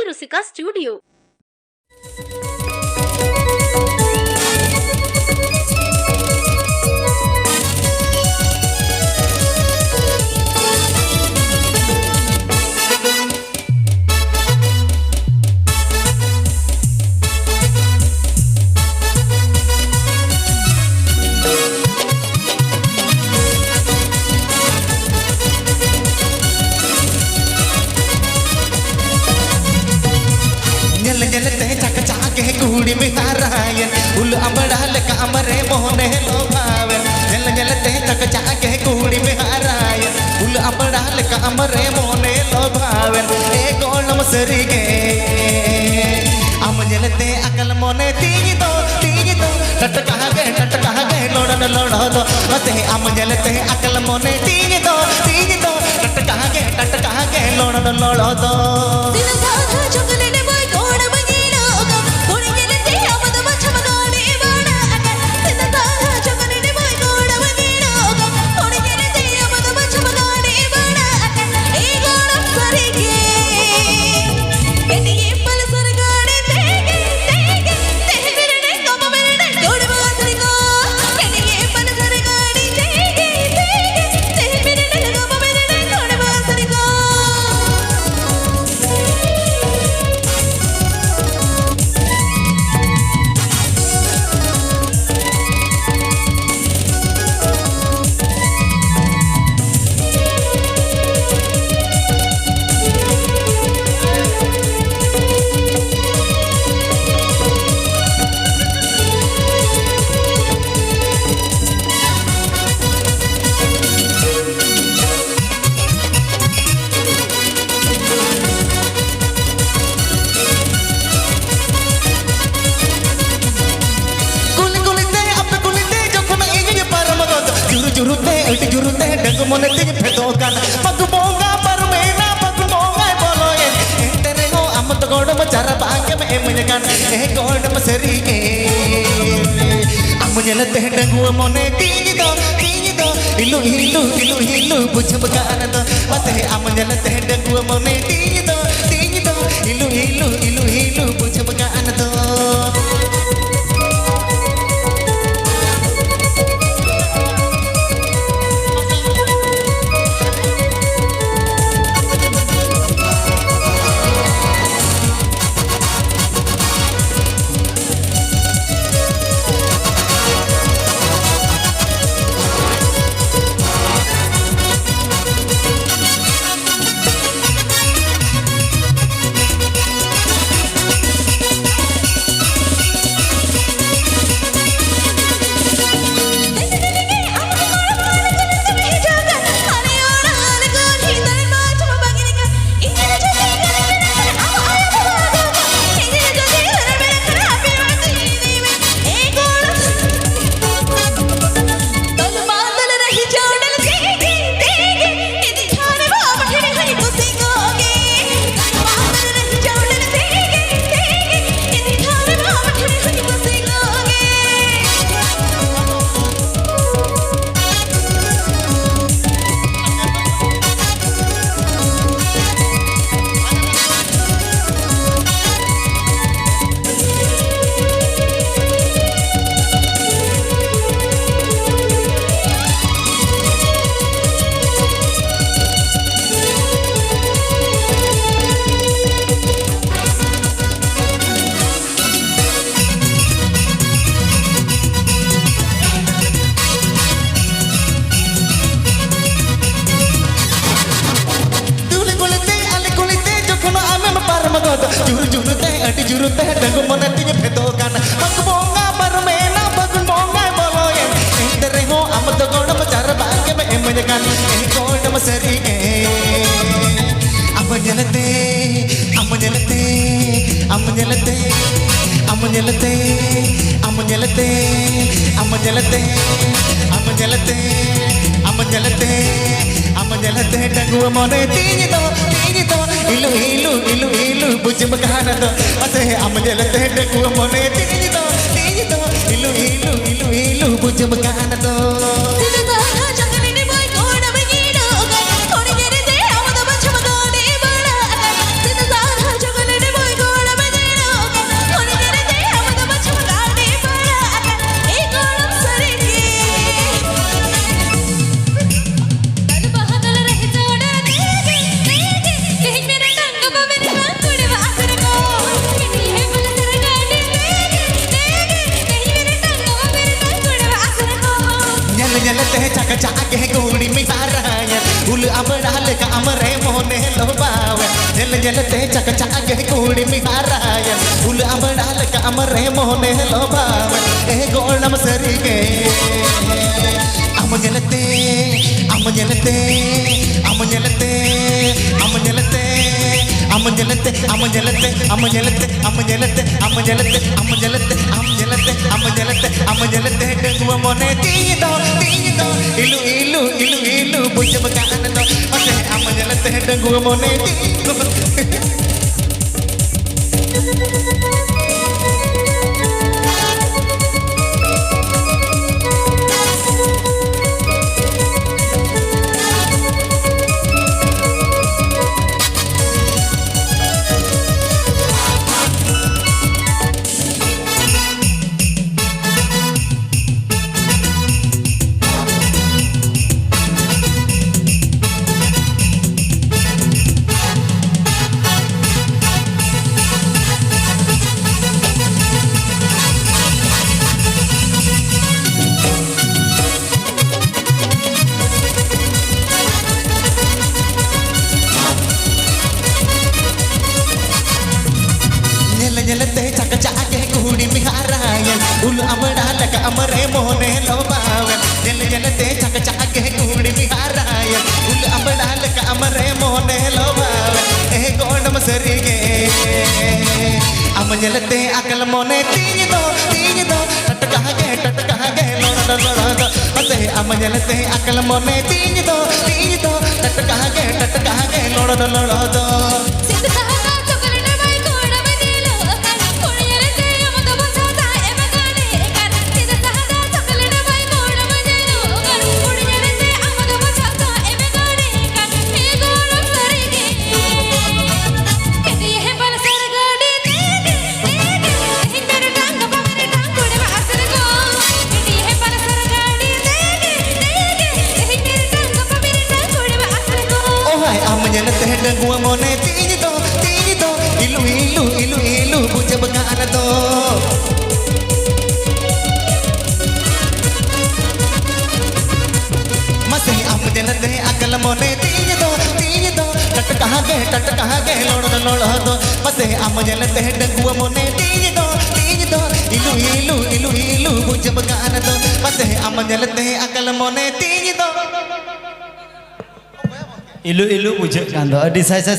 Rusika Studio. कुड़ी में नारायण उल अमड़ाल कामरे मोहने लोभावन जल जलते तक जाके कुड़ी में नारायण उल अमड़ाल कामरे मोहने लोभावन ए गोलम सरीगे अम जलते अकल मोने तीनी दो टटका गए लोड़न लोड़ो दो मते अम जलते अकल मोने तीनी दो टटका गए लोड़न लोड़ो दो जुरुते डंग मोने तिज फेदोगान पग बोंगा पर मेना पग बोंगा बोलोए तेरे हो अमत गोडम चर भाग्य में एमजगान ए गोडम सरीगे अमजलते डंगु मोने तिज दो इलु हिलु बुझब गान दो मते अमजलते डंगु मोने तिज दो इलु हिलु बुझब गान दो जुरुते डंग मोने तिज फेदोगान पग बोंगा पर मेना पग बोंगा बोलोए तेरे हो अमत गोडम चर भाग्य में एमजगान ए गोडम सरीगे अमजलते डंगु मोने तीज दो इलु बुझब गान दो मते अमजलते डंगु मोने तीज दो इलु बुझब गान दो amre mohne lobawe jel jelate chak chak ke kudi miharayan ul abdal ka amre mohne lobawe golam sarige am jelate am jelate am jelate am jelate am jelate am jelate am jelate am jelate am jelate am jelate am jelate am jelate am jelate dengua mone tido ilu ilu ilu ilu bujab kanan do ase am jelate dengua mone tido jelate chak chak ke kudi miharayan ul abdal ka amre mohne lobawen jel jelate chak chak ke kudi miharayan ul abdal ka amre mohne lobawen godam sarige am jelate akal mone tido tatka ge lod ase am jelate akal mone tido tatka ge lod jelate dengua mone tido ilu ilu ilu ilu bujab kanan do masih am jelate akal mone tido tatka ge lod do masih am jelate dengua mone tido ilu ilu ilu ilu bujab kanan do masih am jelate akal mone tido ilu-ilu bujak kando di saya